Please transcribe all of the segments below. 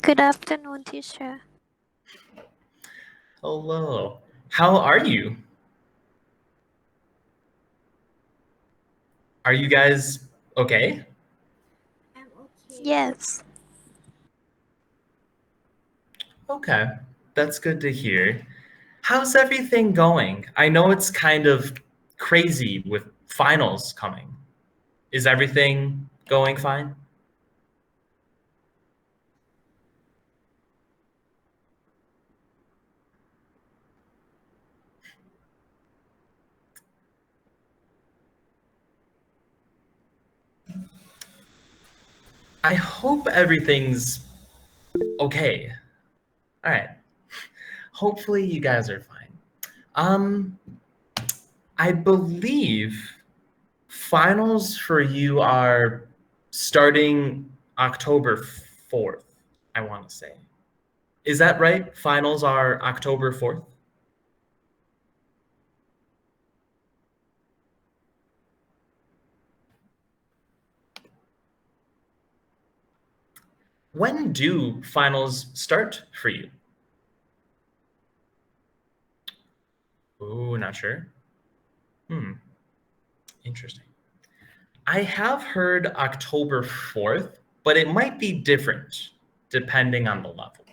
Good afternoon, teacher. Hello. How are you? Are you guys okay? Yes. Okay. That's good to hear. How's everything going? I know it's kind of crazy with finals coming. Is everything going fine? I hope everything's okay. All right. Hopefully you guys are fine. Um, I believe finals for you are starting October 4th, I want to say. Is that right? Finals are October 4th? When do finals start for you? Oh, not sure. Hmm, interesting. I have heard October 4th, but it might be different depending on the level.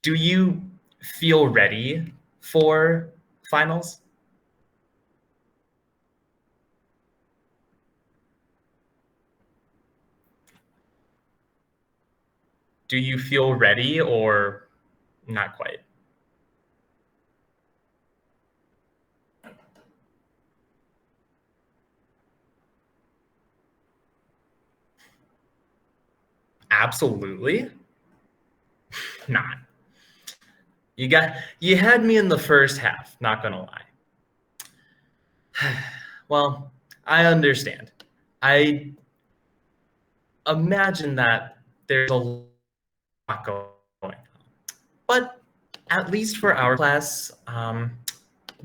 Do you feel ready for finals? Do you feel ready or not quite? Absolutely not. You had me in the first half, not gonna lie. Well, I understand. I imagine that there's a lot going on. But at least for our class,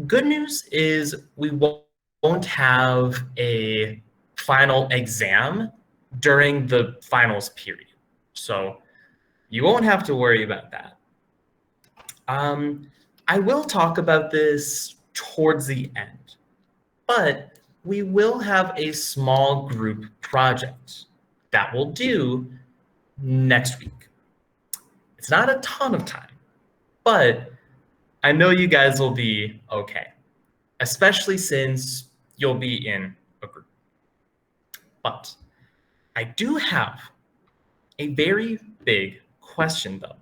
good news is we won't have a final exam during the finals period. So you won't have to worry about that. Um, I will talk about this towards the end, but we will have a small group project that we'll do next week. It's not a ton of time, but I know you guys will be okay, especially since you'll be in a group. But I do have a very big question, though.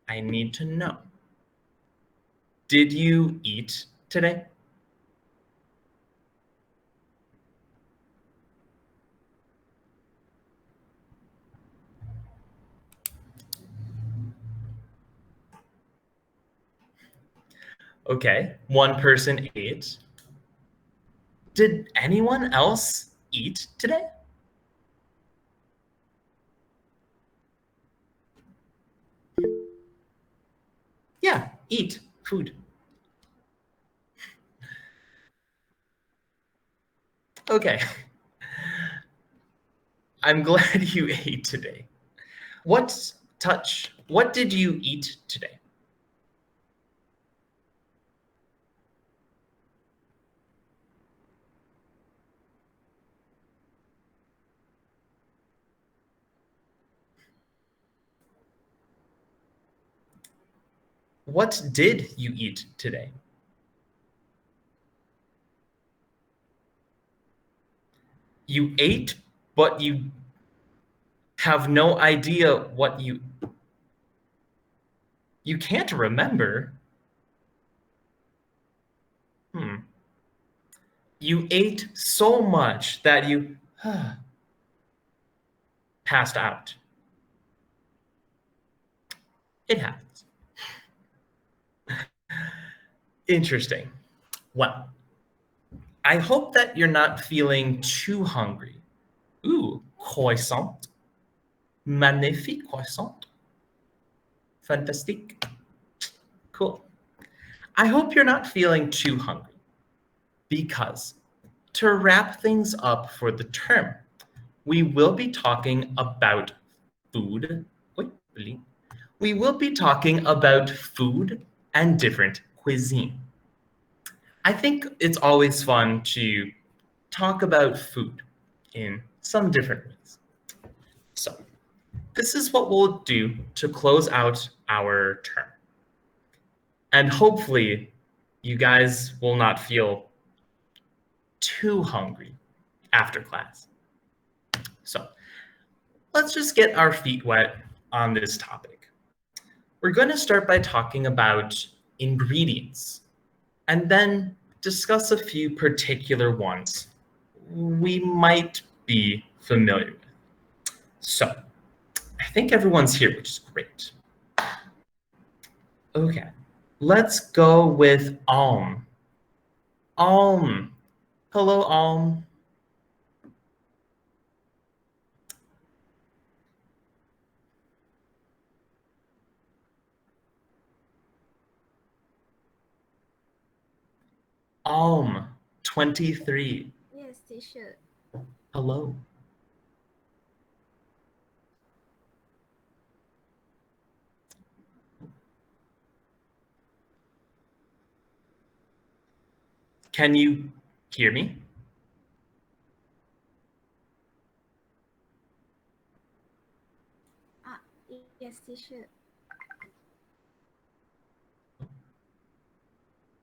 I need to know. Did you eat today? Okay, one person ate. Did anyone else eat today? Yeah, eat food. Okay, I'm glad you ate today. What did you eat today? What did you eat today? You ate, but you have no idea what you can't remember. Hmm. You ate so much that you passed out. It happens. Interesting. Well, I hope that you're not feeling too hungry. Ooh, croissant. Magnifique croissant. Fantastique. Cool. I hope you're not feeling too hungry because to wrap things up for the term, we will be talking about food. We will be talking about food and different cuisine. I think it's always fun to talk about food in some different ways. So, this is what we'll do to close out our term. And hopefully, you guys will not feel too hungry after class. So, let's just get our feet wet on this topic. We're going to start by talking about ingredients and then discuss a few particular ones we might be familiar with. So, I think everyone's here, which is great. Okay, let's go with Alm. Alm. Hello, Alm. Alm, 23. Yes, teacher. Hello. Can you hear me? Yes, teacher.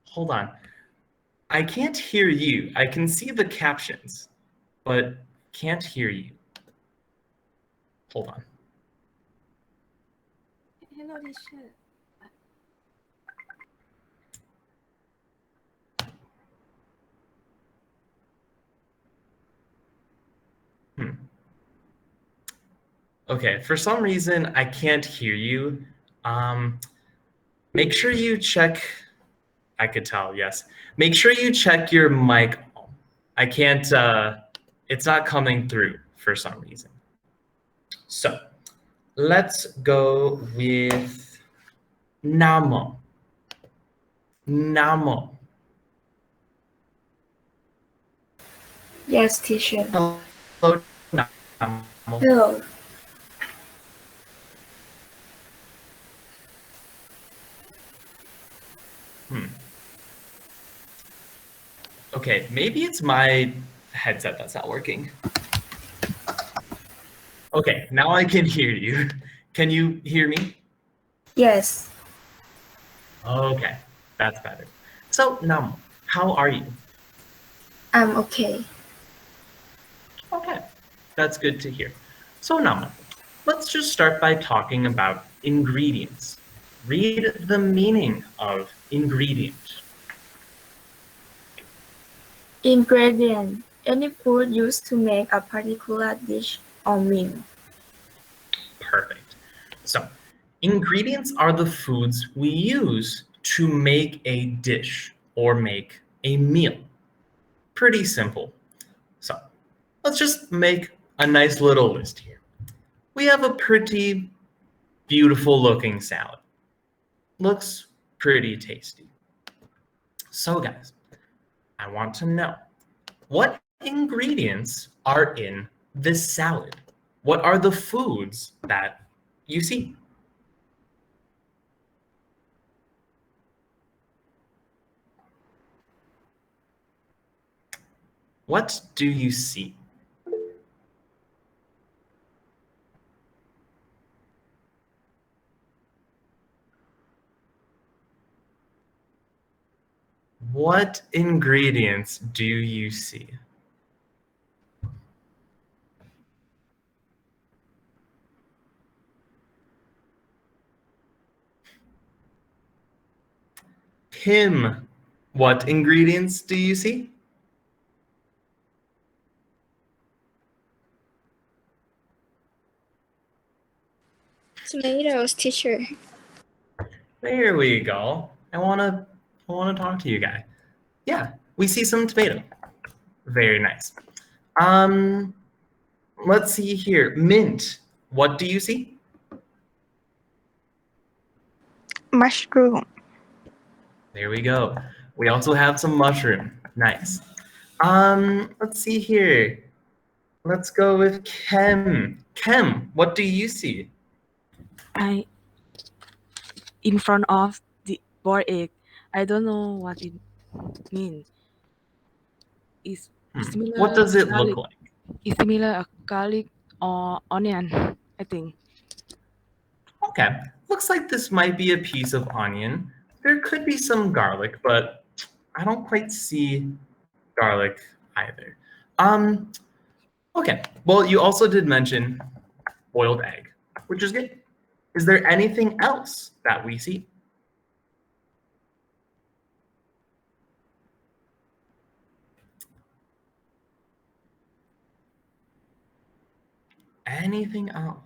Hold on. I can't hear you. I can see the captions, but can't hear you. Hold on. Hello, teacher. Okay, for some reason I can't hear you. Make sure you check. I could tell, yes. Make sure you check your mic. I can't, it's not coming through for some reason. So let's go with Namo. Namo. Yes, teacher. Hello, Namo. Hello. Okay, maybe it's my headset that's not working. Okay, now I can hear you. Can you hear me? Yes, Okay, that's better. So, Namo, how are you? I'm okay. Okay, that's good to hear. So, Namo, let's just start by talking about ingredients. Read the meaning of ingredient. Ingredient. Any food used to make a particular dish or meal. Perfect. So, ingredients are the foods we use to make a dish or make a meal. Pretty simple. So, let's just make a nice little list here. We have a pretty beautiful looking salad. Looks pretty tasty. So, guys, I want to know, what ingredients are in this salad? What are the foods that you see? What do you see? What ingredients do you see? Kim, what ingredients do you see? Tomatoes, teacher. There we go. I wanna talk to you guys. Yeah, we see some tomato. Very nice. Let's see here. Mint. What do you see? Mushroom. There we go. We also have some mushroom. Nice. Let's see here. Let's go with Kem. Kem, what do you see? I in front of the board egg. I don't know what it means. Is What similar does it look garlic. like? Is similar a garlic or onion. I think. Okay, looks like this might be a piece of onion. There could be some garlic, but I don't quite see garlic either. Um, okay, well, you also did mention boiled egg, which is good. Is there anything else that we see? Anything else?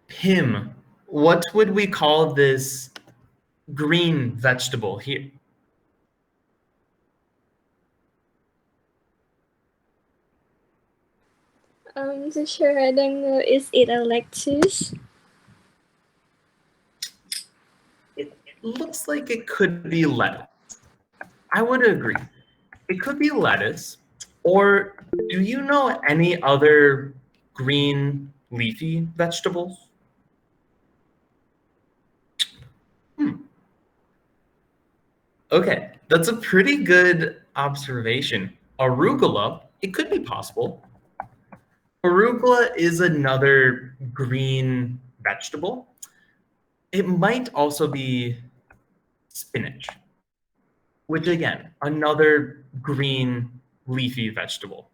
Pim, what would we call this green vegetable here? Teacher, I don't know. Is it a lettuce? It looks like it could be lettuce. I would agree. It could be lettuce, or do you know any other green leafy vegetables? Okay, that's a pretty good observation. Arugula, it could be possible. Arugula is another green vegetable. It might also be spinach, which again, another green leafy vegetable.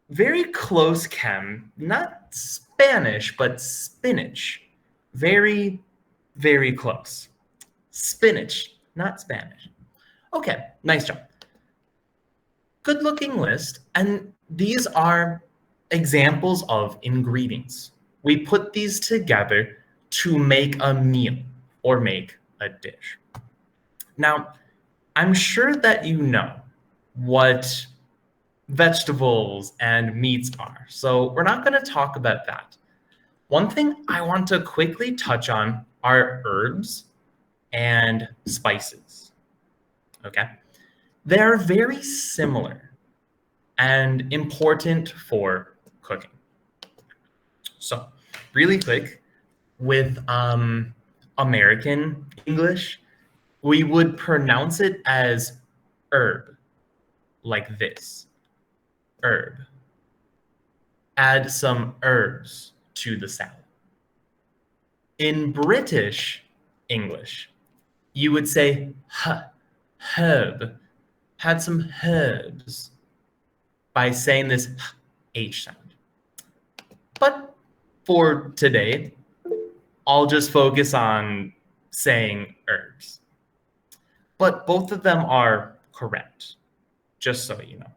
Very close, Kem. Not Spanish, but spinach. Very, very close. Spinach, not Spanish. Okay, nice job. Good looking list. And these are examples of ingredients. We put these together to make a meal or make a dish. Now, I'm sure that you know what vegetables and meats are, so we're not going to talk about that. One thing I want to quickly touch on are herbs and spices. Okay? They're very similar and important for cooking. So, really quick, with American English, we would pronounce it as herb, like this. Herb. Add some herbs to the salad. In British English, you would say herb. Had some herbs by saying this H sound. But for today, I'll just focus on saying herbs. But both of them are correct, just so you know.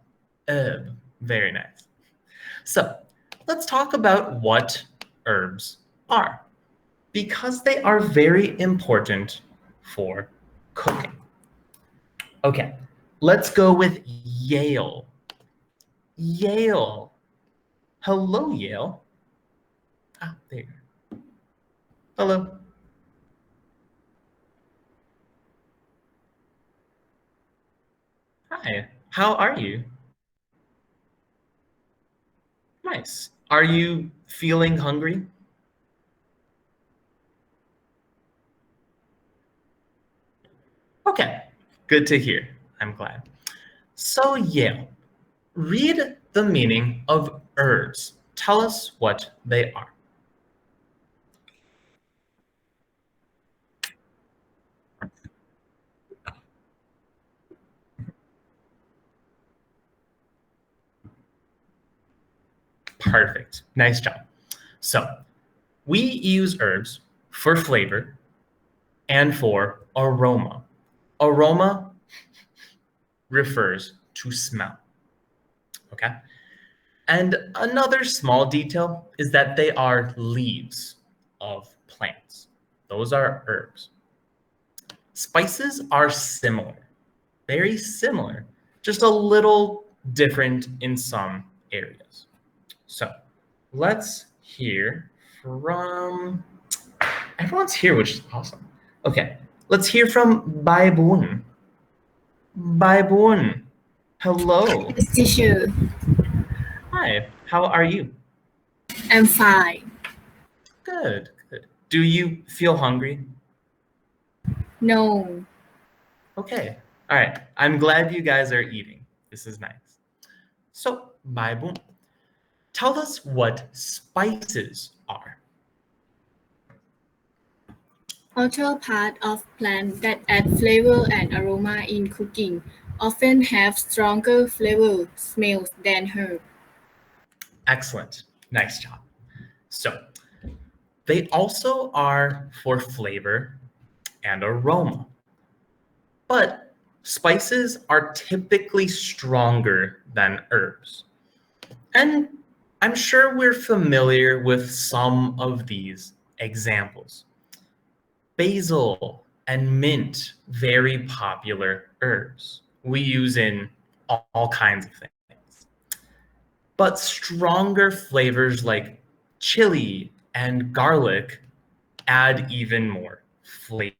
Herb, very nice. So let's talk about what herbs are, because they are very important for cooking. Okay, let's go with Yale. Yale. Hello, Yale. Ah, there you are. Hello. Hi, how are you? Nice. Are you feeling hungry? Okay, good to hear. I'm glad. So, Yale, read the meaning of herbs. Tell us what they are. Perfect. Nice job. So, we use herbs for flavor and for aroma. Aroma refers to smell. Okay? And another small detail is that they are leaves of plants. Those are herbs. Spices are similar, very similar, just a little different in some areas. So let's hear from everyone's here, which is awesome. Okay, let's hear from Baibun. Baibun, hello. Yes, teacher. Hi, how are you? I'm fine. Good, good. Do you feel hungry? No, Okay, all right. I'm glad you guys are eating. This is nice. So, Baibun, tell us what spices are. other part of plant that add flavor and aroma in cooking often have stronger flavor smells than herb. Excellent. Nice job. So, they also are for flavor and aroma. But spices are typically stronger than herbs. And I'm sure we're familiar with some of these examples. Basil and mint, very popular herbs we use in all kinds of things. But stronger flavors like chili and garlic add even more flavor.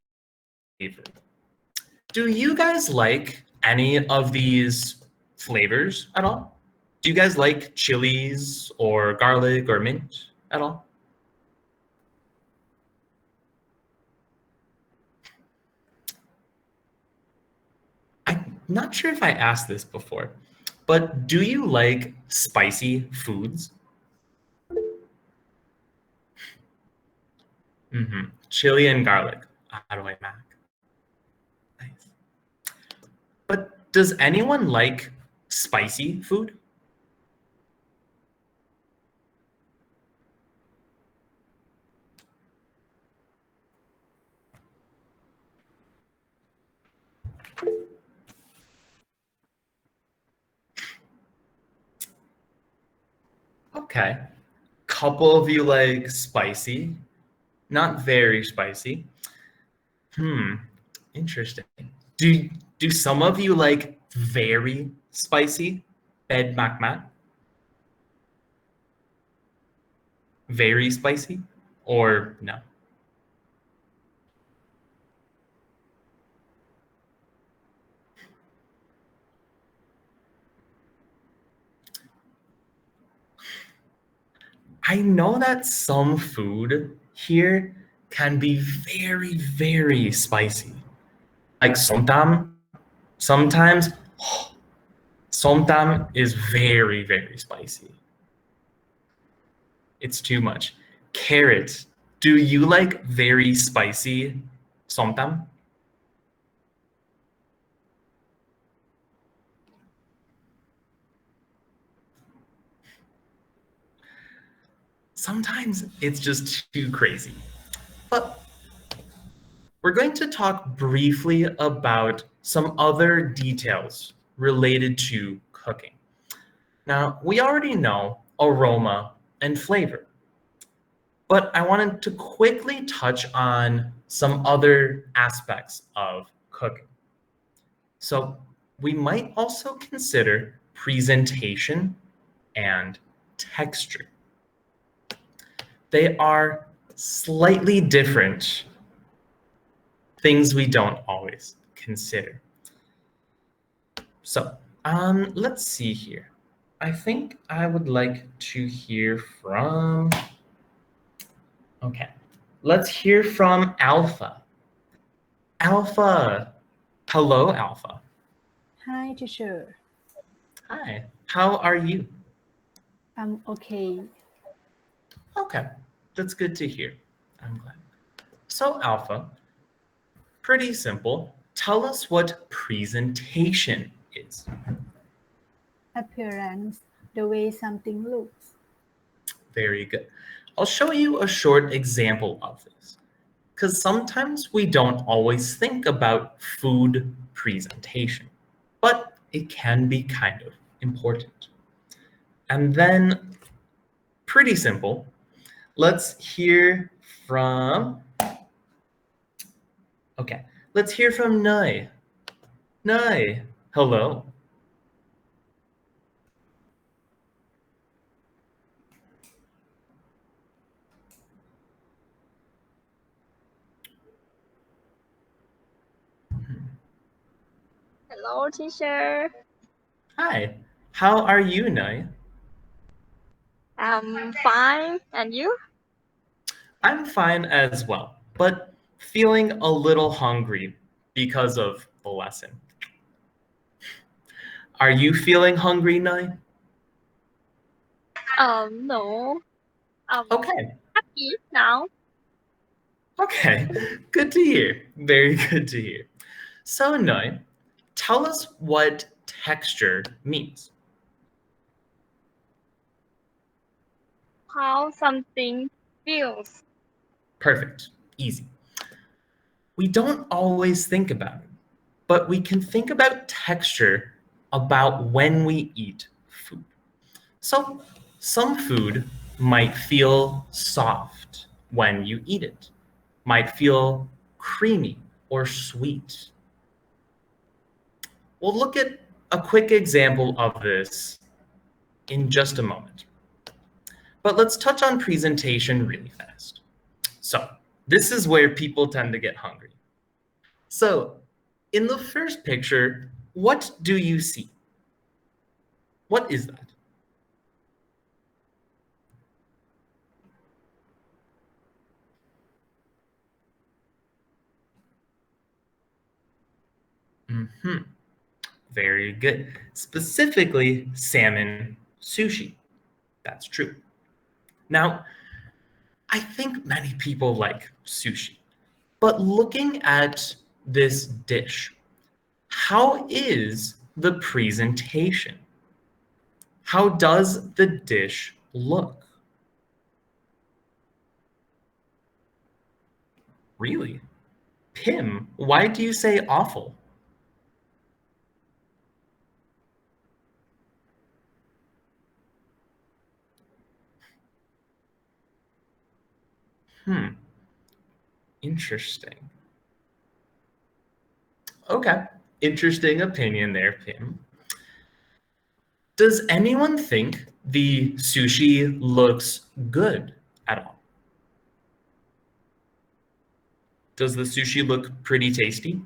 Do you guys like any of these flavors at all? Do you guys like chilies or garlic or mint at all? I'm not sure if I asked this before, but do you like spicy foods? Chili and garlic. How do I mac? Nice. But does anyone like spicy food? Okay. Couple of you like spicy, not very spicy. Interesting. Do some of you like very spicy? Ed Macmat? Very spicy? Or no? I know that some food here can be very, very spicy. Like somtam, sometimes somtam is very, very spicy. It's too much. Carrot, do you like very spicy somtam? Sometimes it's just too crazy. But we're going to talk briefly about some other details related to cooking. Now, we already know aroma and flavor, but I wanted to quickly touch on some other aspects of cooking. So, we might also consider presentation and texture. They are slightly different things we don't always consider. So, let's see here. I think I would like to hear from. Okay, let's hear from Alpha. Alpha, hello, Alpha. Hi, teacher. Hi, how are you? I'm okay. Okay, that's good to hear. I'm glad. So, Alpha, pretty simple. Tell us what presentation is. Appearance, the way something looks. Very good. I'll show you a short example of this because sometimes we don't always think about food presentation, but it can be kind of important. And then, pretty simple, let's hear from, okay, let's hear from Nai. Nai, hello. Hello, teacher. Hi. How are you, Nai? I'm fine. And you? I'm fine as well, but feeling a little hungry because of the lesson. Are you feeling hungry, Nai? No. Okay. Happy now. Okay. Good to hear. Very good to hear. So, Nai, tell us what texture means. How something feels. Perfect. Easy. We don't always think about it, but we can think about texture about when we eat food. So, some food might feel soft when you eat it, might feel creamy or sweet. We'll look at a quick example of this in just a moment. But let's touch on presentation really fast. So, this is where people tend to get hungry. So, in the first picture, what do you see? What is that? Mm-hmm. Very good. Specifically, salmon sushi. That's true. Now, I think many people like sushi, but looking at this dish, how is the presentation? How does the dish look? Really? Pim, why do you say awful? Hmm, interesting. Okay, interesting opinion there, Pim. Does anyone think the sushi looks good at all? Does the sushi look pretty tasty?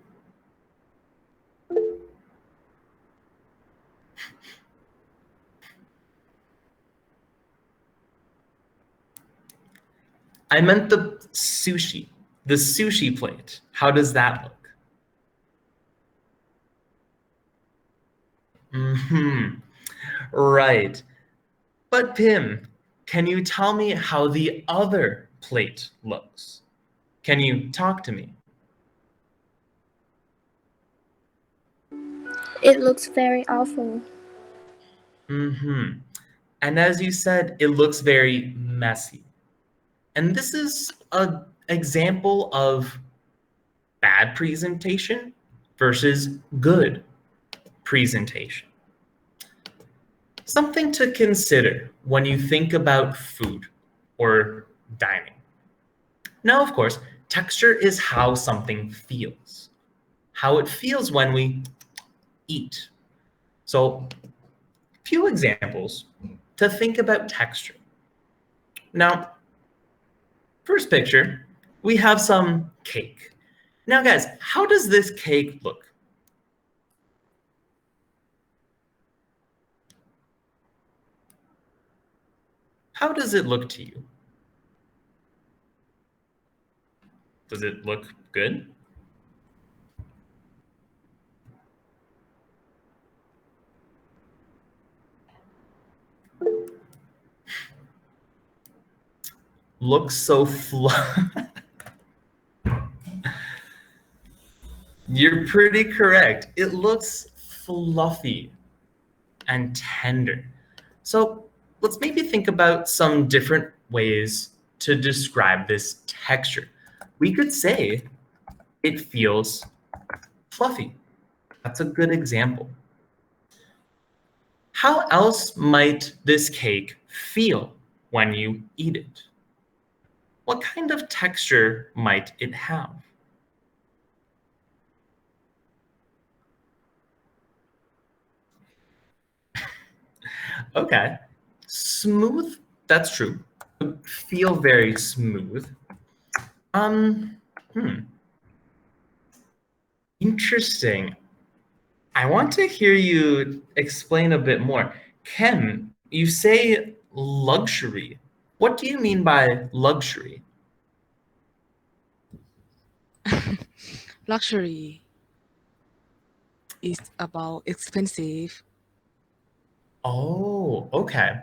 I meant the sushi plate. How does that look? Mm-hmm. Right. But Pim, can you tell me how the other plate looks? Can you talk to me? It looks very awful. Mm-hmm. And as you said, it looks very messy. And this is an example of bad presentation versus good presentation. Something to consider when you think about food or dining. Now, of course, texture is how something feels, how it feels when we eat. So, few examples to think about texture. Now, first picture, we have some cake. Now, guys, how does this cake look? How does it look to you? Does it look good? Looks so You're pretty correct. It looks fluffy and tender. So let's maybe think about some different ways to describe this texture. We could say it feels fluffy. That's a good example. How else might this cake feel when you eat it? What kind of texture might it have? Okay. Smooth, that's true. Feel very smooth. Um, hmm. Interesting. I want to hear you explain a bit more. Ken, you say luxury. What do you mean by luxury? Luxury is about expensive. Oh, okay.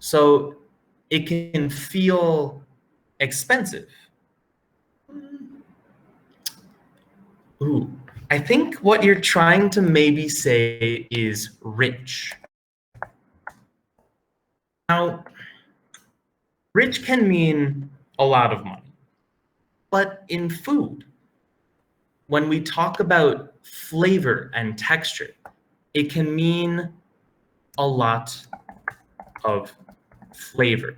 So it can feel expensive. Ooh, I think what you're trying to maybe say is rich. Now, rich can mean a lot of money, but in food, when we talk about flavor and texture, it can mean a lot of flavor,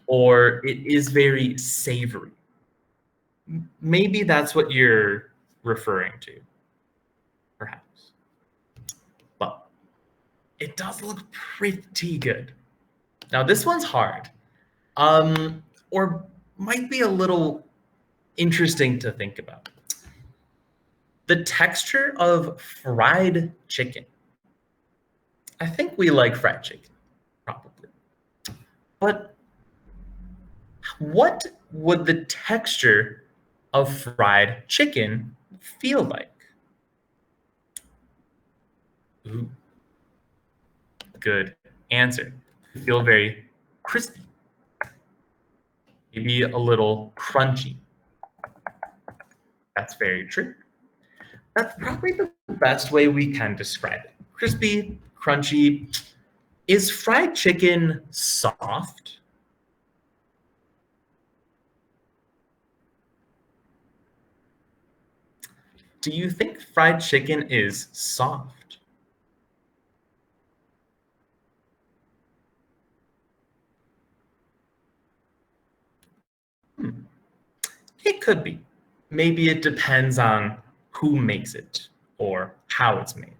or it is very savory. Maybe that's what you're referring to, perhaps. But it does look pretty good. Now, this one's hard, or might be a little interesting to think about. The texture of fried chicken. I think we like fried chicken, probably. But what would the texture of fried chicken feel like? Ooh, good answer. Feel very crispy, maybe a little crunchy. That's very true. That's probably the best way we can describe it. Crispy, crunchy. Is fried chicken soft? Do you think fried chicken is soft? It could be. Maybe it depends on who makes it or how it's made.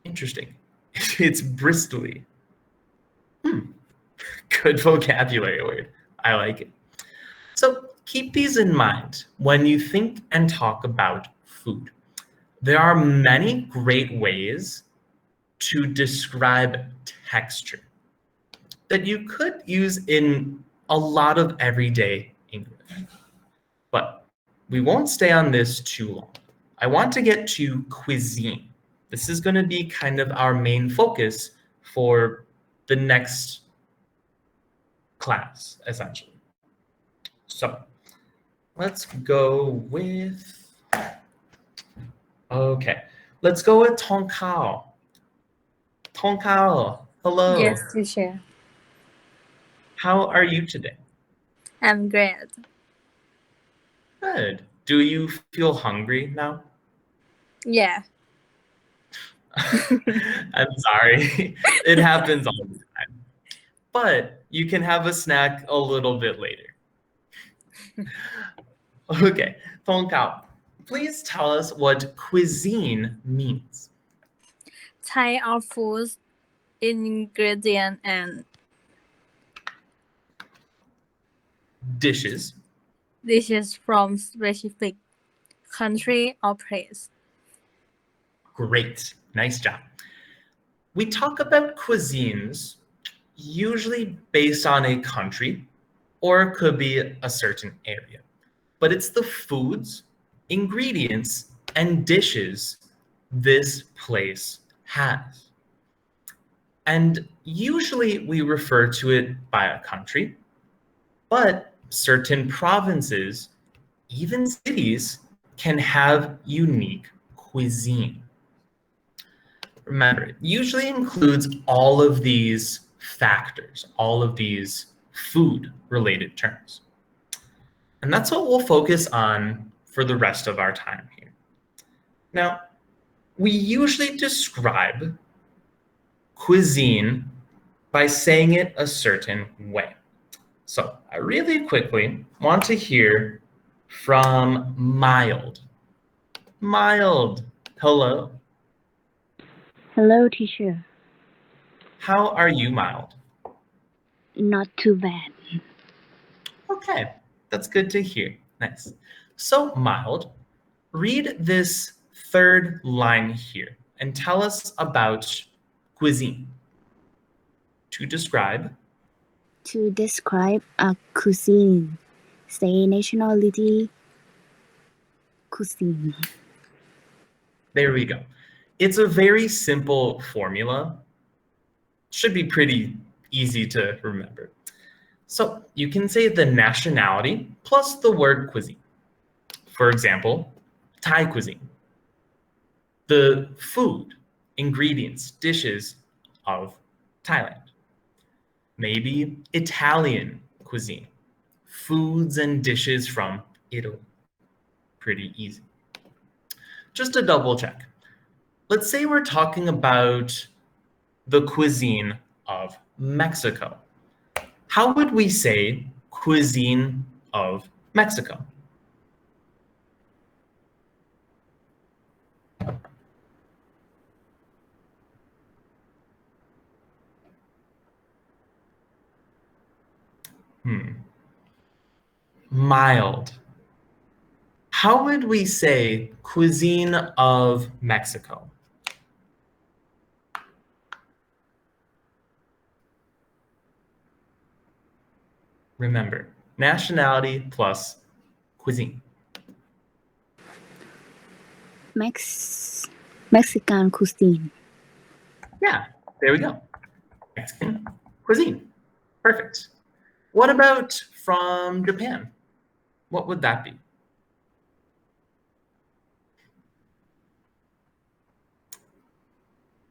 Interesting. It's bristly. Good vocabulary word. I like it. So keep these in mind when you think and talk about food. There are many great ways to describe texture that you could use in a lot of everyday English. But we won't stay on this too long. I want to get to cuisine. This is going to be kind of our main focus for the next class, essentially. So let's go with, okay, let's go with Tong Kao. Tong Kao, hello. Yes, teacher. How are you today? I'm great. Good. Do you feel hungry now? Yeah. I'm sorry. It happens all the time. But you can have a snack a little bit later. Okay, Tong Kao, please tell us what cuisine means. Type of foods, ingredient, and Dishes. dishes from specific country or place. Great. Nice job. We talk about cuisines usually based on a country, or it could be a certain area. But it's the foods, ingredients, and dishes this place has. And usually we refer to it by a country, but certain provinces, even cities, can have unique cuisine. Remember, it usually includes all of these factors, all of these food-related terms. And that's what we'll focus on for the rest of our time here. Now, we usually describe cuisine by saying it a certain way. So I really quickly want to hear from Mild. Mild, hello. Hello, teacher. How are you, Mild? Not too bad. Okay, that's good to hear. Nice. So, Mild, read this third line here and tell us about cuisine. To describe a cuisine. Say nationality cuisine. There we go. It's a very simple formula. Should be pretty easy to remember. So you can say the nationality plus the word cuisine. For example, Thai cuisine. The food, ingredients, dishes of Thailand. Maybe Italian cuisine. Foods and dishes from Italy. Pretty easy. Just to double check. Let's say we're talking about the cuisine of Mexico. How would we say cuisine of Mexico? Mild. How would we say cuisine of Mexico? Remember, nationality plus cuisine. Mexican cuisine. Yeah, there we go. Mexican cuisine. Perfect. What about from Japan? What would that be?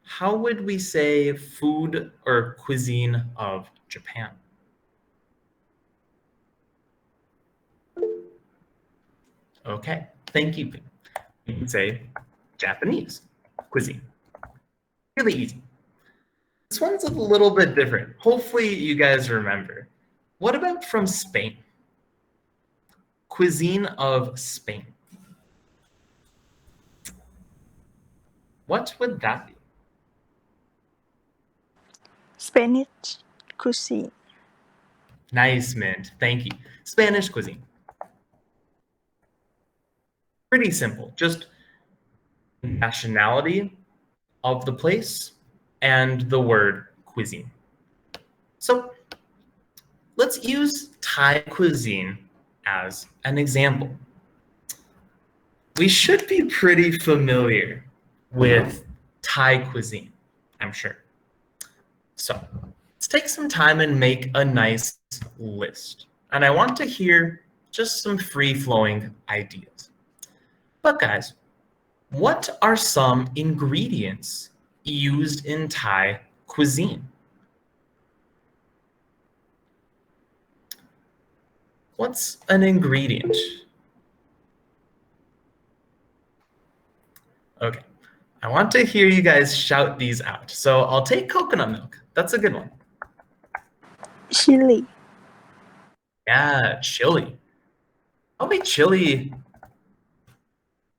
How would we say food or cuisine of Japan? Okay, thank you. You can say Japanese cuisine. Really easy. This one's a little bit different. Hopefully you guys remember. What about from Spain? Cuisine of Spain. What would that be? Spanish cuisine. Nice, Mint. Thank you. Spanish cuisine. Pretty simple. Just nationality of the place and the word cuisine. So let's use Thai cuisine as an example. We should be pretty familiar with Thai cuisine, I'm sure. So let's take some time and make a nice list. And I want to hear just some free-flowing ideas. But guys, what are some ingredients used in Thai cuisine? What's an ingredient? Okay, I want to hear you guys shout these out. So I'll take coconut milk. That's a good one. Chili. Yeah, chili. Probably chili.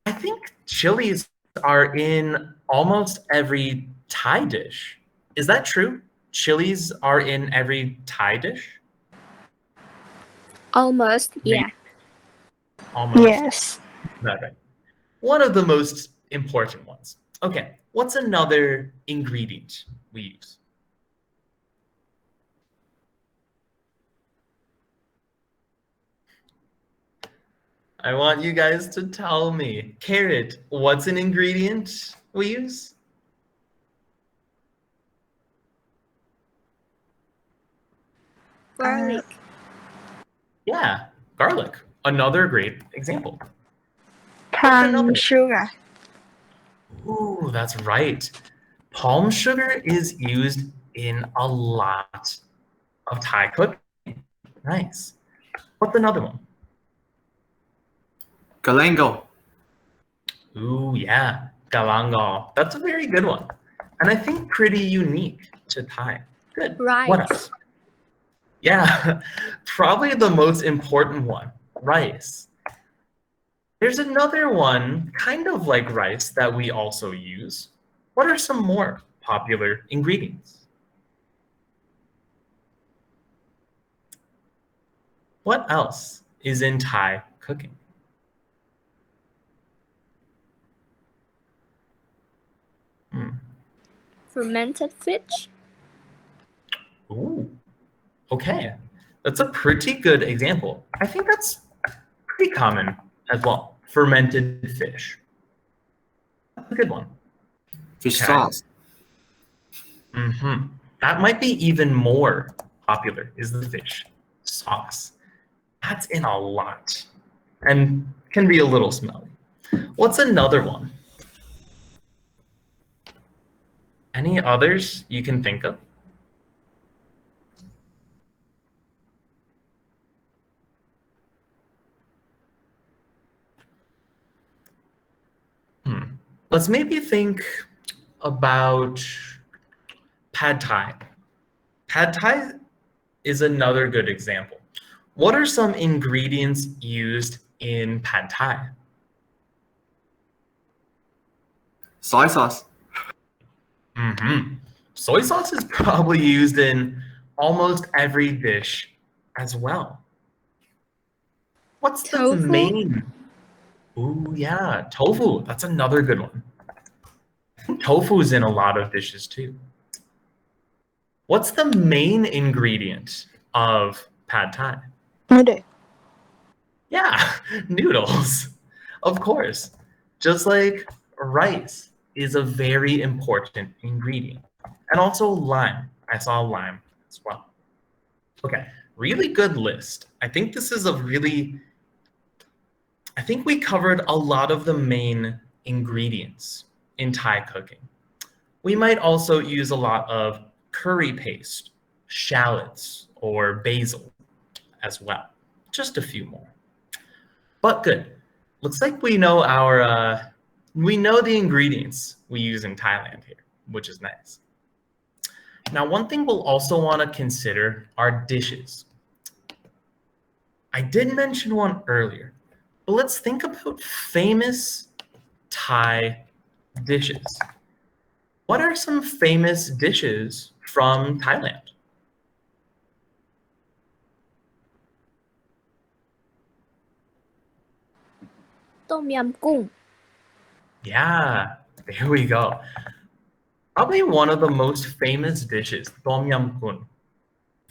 I think chilies are in almost every Thai dish. Is that true? Chilies are in every Thai dish? Almost, yeah. Almost. Yes. That's right. One of the most important ones. Okay, what's another ingredient we use? I want you guys to tell me. Carrot, what's an ingredient we use? Garlic. Yeah, garlic. Another great example. Palm sugar. Ooh, that's right. Palm sugar is used in a lot of Thai cooking. Nice. What's another one? Galangal. Ooh, yeah, galangal. That's a very good one. And I think pretty unique to Thai. Good. Rice. What else? Yeah, probably the most important one, rice. There's another one, kind of like rice, that we also use. What are some more popular ingredients? What else is in Thai cooking? Fermented fish. Ooh, okay. That's a pretty good example. I think that's pretty common as well. Fermented fish. That's a good one. Fish Okay. sauce. Mm-hmm. That might be even more popular, is the fish sauce. That's in a lot and can be a little smelly. What's another one? Any others you can think of? Let's maybe think about pad thai. Pad thai is another good example. What are some ingredients used in pad thai? Soy sauce. Soy sauce is probably used in almost every dish as well. What's the Tofu. main? Ooh, yeah, tofu. That's another good one. I think tofu is in a lot of dishes too. What's the main ingredient of pad thai? Noodle. Yeah, noodles. Of course. Just like rice is a very important ingredient. And also lime. I saw lime as well. Okay, really good list. I think this is I think we covered a lot of the main ingredients in Thai cooking. We might also use a lot of curry paste, shallots, or basil as well. Just a few more. But good. Looks like we know we know the ingredients we use in Thailand here, which is nice. Now, one thing we'll also want to consider are dishes. I did mention one earlier, but let's think about famous Thai dishes. What are some famous dishes from Thailand? Tom yum goong. Yeah, there we go. Probably one of the most famous dishes, tom yum goong.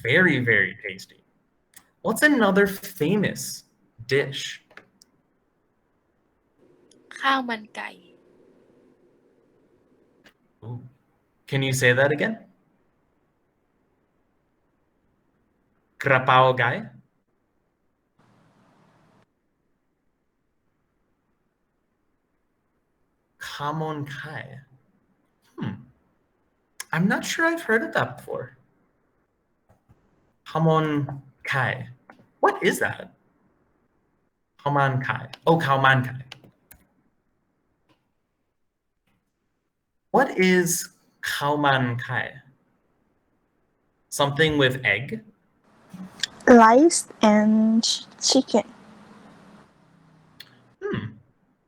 Very, very tasty. What's another famous dish? ข้าวมันไก่ Ooh. Can you say that again? Krapao gai? Kamon kai. I'm not sure I've heard of that before. Kamon kai. What is that? Kaman kai. Oh, kauman kai. What is kauman kai? Something with egg? Rice and chicken.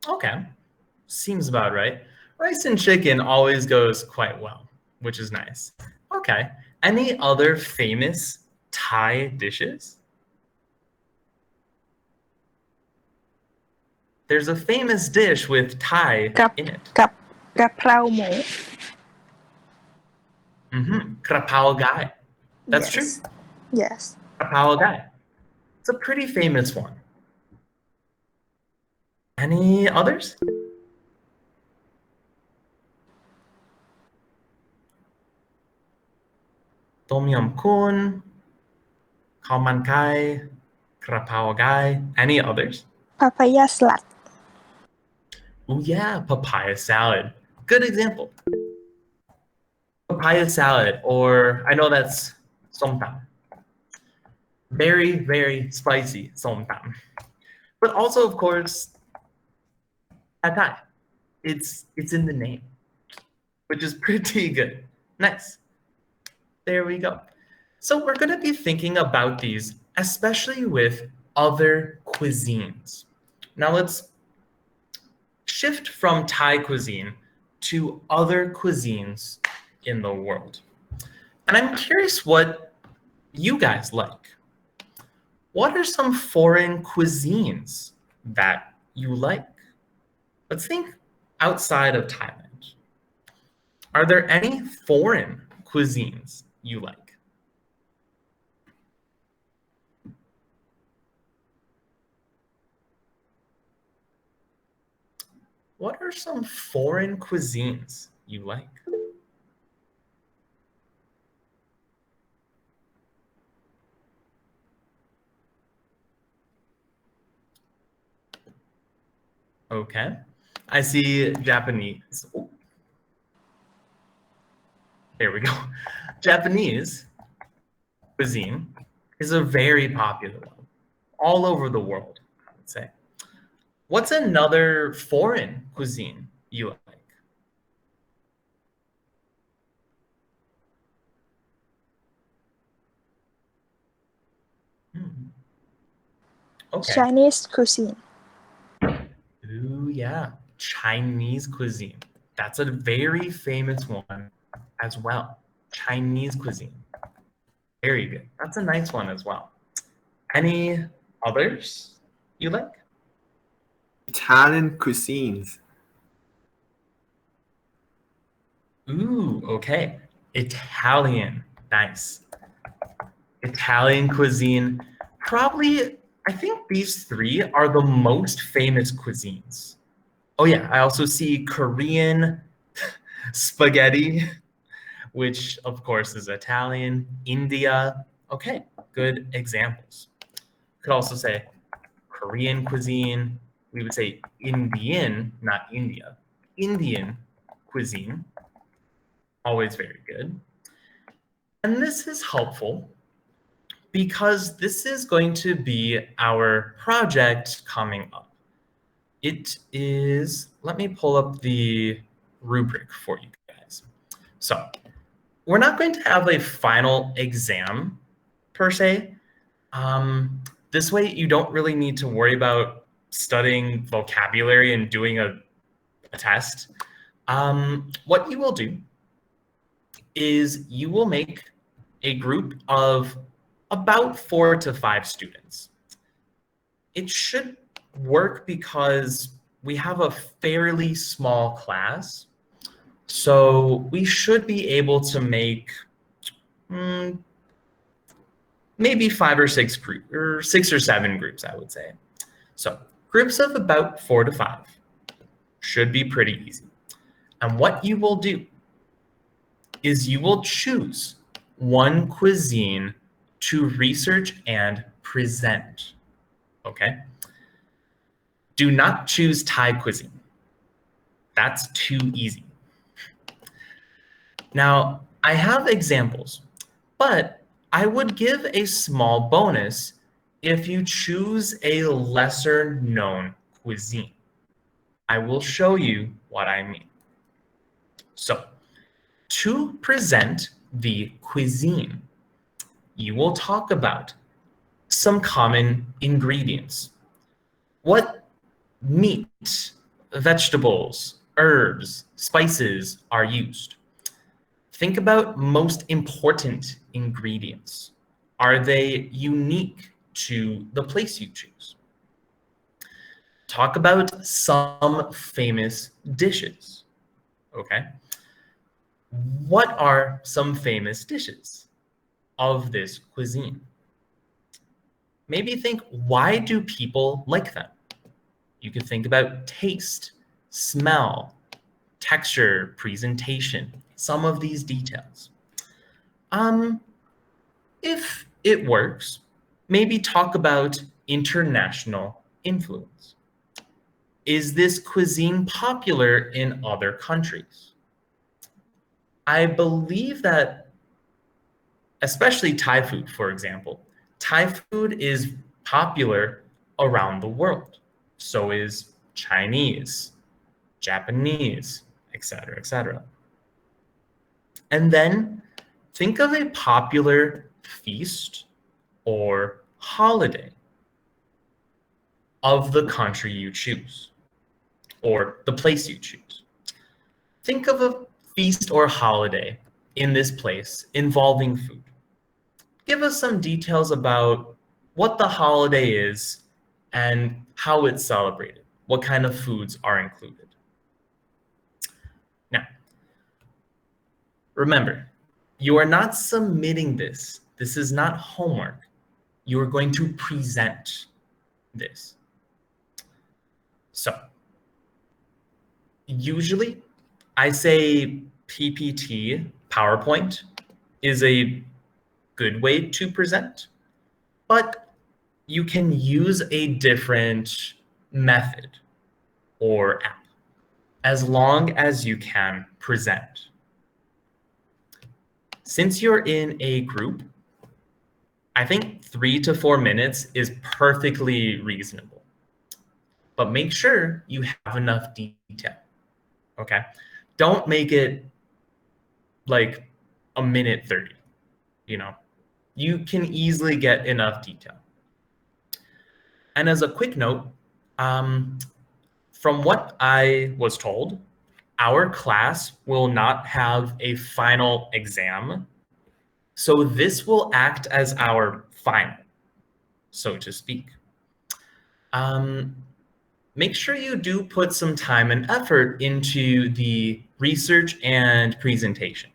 Okay. Seems about right. Rice and chicken always goes quite well, which is nice. Okay. Any other famous Thai dishes? There's a famous dish with Thai in it. กับกะเพราหมู Krapao gai. That's yes. true. Yes. Krapao gai. It's a pretty famous one. Any others? Tom yum goong, khao man kai, krapao gai. Any others? Papaya salad. Oh yeah, papaya salad. Good example. Papaya salad, or I know that's somtam. Very, very spicy somtam. But also, of course, pad thai. It's in the name, which is pretty good. Nice. There we go. So we're going to be thinking about these, especially with other cuisines. Now let's shift from Thai cuisine to other cuisines in the world. And I'm curious what you guys like. What are some foreign cuisines that you like? Let's think outside of Thailand. Are there any foreign cuisines you like? What are some foreign cuisines you like? Okay. I see Japanese. Oh. There we go. Japanese cuisine is a very popular one all over the world, I would say. What's another foreign cuisine you like? Hmm. Okay. Chinese cuisine. Ooh, yeah. Chinese cuisine. That's a very famous one as well. Chinese cuisine. Very good. That's a nice one as well. Any others you like? Italian cuisines. Ooh, okay. Italian. Nice. Italian cuisine. Probably, I think these three are the most famous cuisines. Oh, yeah. I also see Korean spaghetti, which of course is Italian, India. Okay, good examples. Could also say Korean cuisine. We would say Indian, not India. Indian cuisine, always very good. And this is helpful because this is going to be our project coming up. It is, let me pull up the rubric for you guys. So we're not going to have a final exam per se. This way you don't really need to worry about studying vocabulary and doing a test. What you will do is you will make a group of about 4 to 5 students. It should work because we have a fairly small class. So we should be able to make maybe 5 or 6 groups, or 6 or 7 groups, I would say. So groups of about 4 to 5 should be pretty easy. And what you will do is you will choose one cuisine to research and present. Okay? Do not choose Thai cuisine. That's too easy. Now, I have examples, but I would give a small bonus if you choose a lesser known cuisine. I will show you what I mean. So, to present the cuisine, you will talk about some common ingredients. What meat, vegetables, herbs, spices are used? Think about most important ingredients. Are they unique to the place you choose? Talk about some famous dishes. Okay. What are some famous dishes of this cuisine? Maybe think, why do people like them? You could think about taste, smell, texture, presentation, some of these details. If it works, maybe talk about international influence. Is this cuisine popular in other countries? I believe that, especially Thai food, for example, Thai food is popular around the world. So is Chinese, Japanese, etc., etc. And then think of a popular feast or holiday of the country you choose or the place you choose. Think of a feast or holiday in this place involving food. Give us some details about what the holiday is and how it's celebrated, what kind of foods are included. Now, Remember, you are not submitting this. This is not homework. You are going to present this. So, usually I say PPT, PowerPoint, is a good way to present, but you can use a different method or app as long as you can present. Since you're in a group, I think 3 to 4 minutes is perfectly reasonable. But make sure you have enough detail, okay? Don't make it like a minute 30, you know? You can easily get enough detail. And as a quick note, from what I was told, our class will not have a final exam. So this will act as our final, so to speak. Make sure you do put some time and effort into the research and presentation.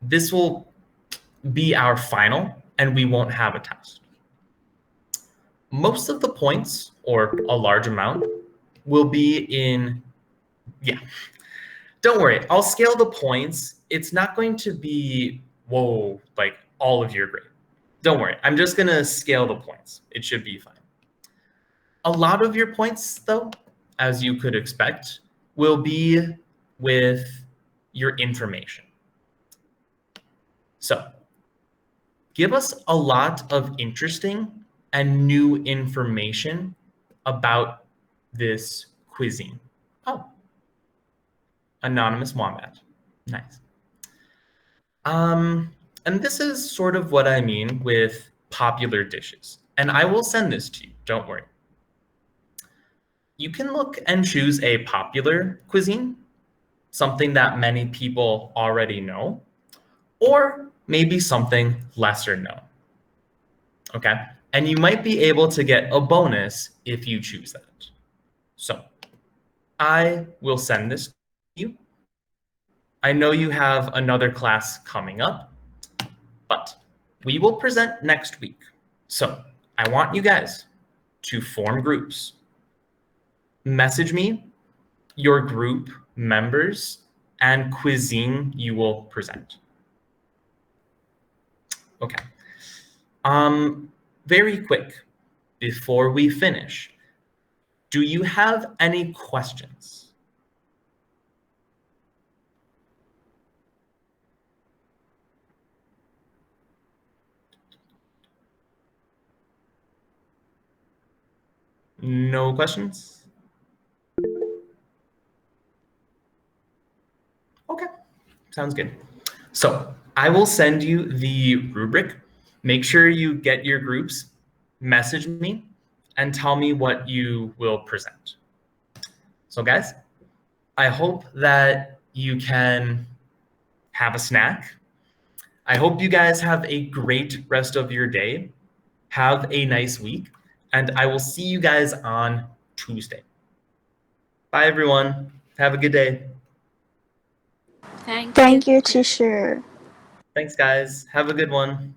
This will be our final, and we won't have a test. Most of the points, or a large amount, will be in, yeah. Don't worry, I'll scale the points. It's not going to be, whoa, like all of your grade. Don't worry, I'm just gonna scale the points. It should be fine. A lot of your points, though, as you could expect, will be with your information. So, give us a lot of interesting and new information about this cuisine. Oh, Anonymous Wombat. Nice. And this is sort of what I mean with popular dishes. And I will send this to you, don't worry. You can look and choose a popular cuisine, something that many people already know, or maybe something lesser known. Okay? And you might be able to get a bonus if you choose that. So I will send this to you. I know you have another class coming up, but we will present next week. So I want you guys to form groups. Message me your group members and cuisine you will present. Okay. Very quick, before we finish, do you have any questions? No questions? Okay, sounds good. So I will send you the rubric. Make sure you get your groups, message me, and tell me what you will present. So guys, I hope that you can have a snack. I hope you guys have a great rest of your day. Have a nice week, and I will see you guys on Tuesday. Bye, everyone. Have a good day. Thank you, teacher. Thanks, guys. Have a good one.